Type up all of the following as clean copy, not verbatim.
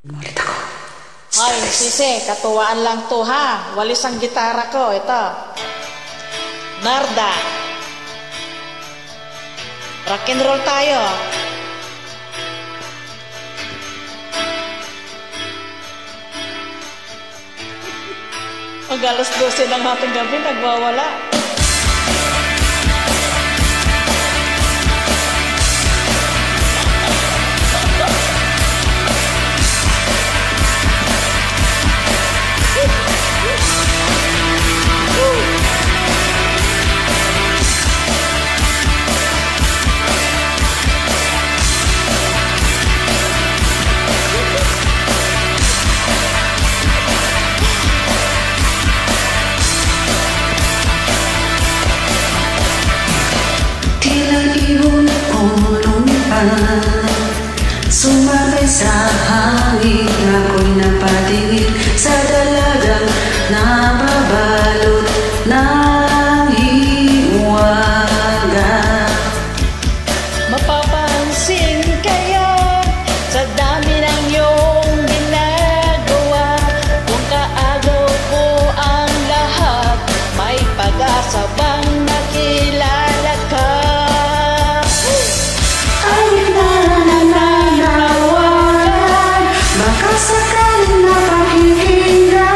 Ulit ako. Hoy, sisi, katuwaan lang to ha. Walis ang gitara ko, ito. Narda. Rock and roll tayo. Pag alas 12 ng ating gabi, nagwawala. Sumabay sa hangin, ako'y napatingin sa dalagang nababalot ng hiwaga. Mapapansin kaya sa dami ng iyong ginagawa, kung kaagaw ko ang lahat, may pag-asa bang nakilala ka? Sakaling napakinggan,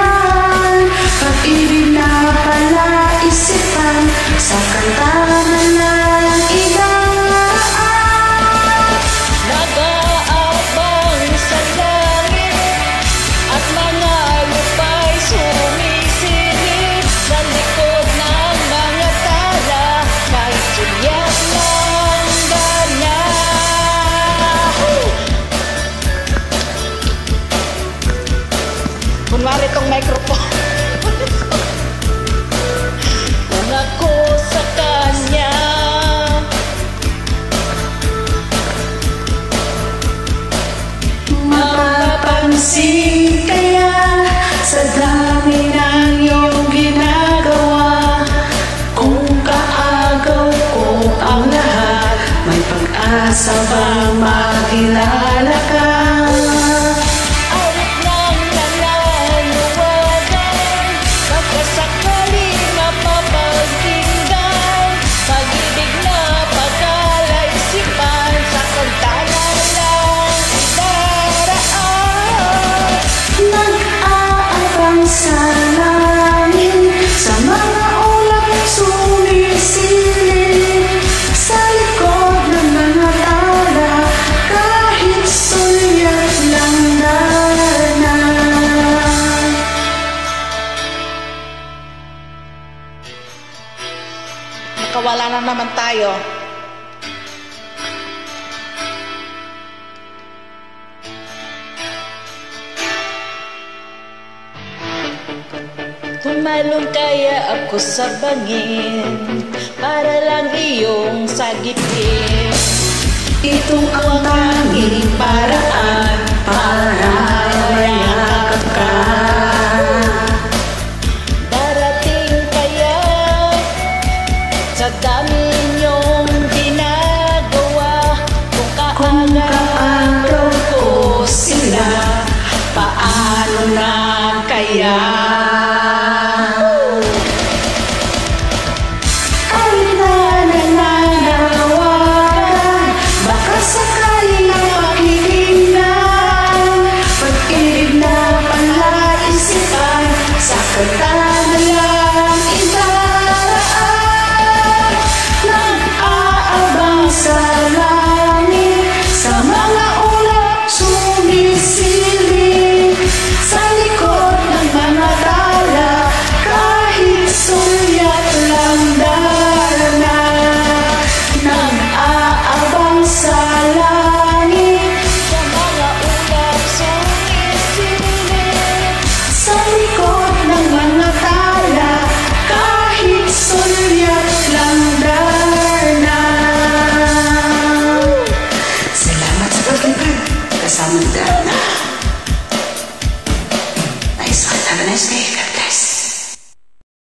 pag-ibig na palaisipan, sa kantahan ng iba. Nag-aabang sa langit at mga lupa'y sumisilip sa likod ng mga tala, kahit sulyap ng dana. Kunwari itong microphone. Kung ako sa kanya, mapapansin kaya sa dami ng iyong ginagawa, kung kaagaw ko ang lahat, may pag-asa bang makilala ka? Sa langit, sa mga ulap sumisilip, sa likod ng mga tala, kahit sulyap lang dana. nakawala na naman tayo. Tumalong kaya ako sa bangin para lang iyong sagitin. Ito ang tanging paraan para mayakap ka. Darating kaya sa dami niyong ginagawa, kung kaagaw ko sila, paano na kaya?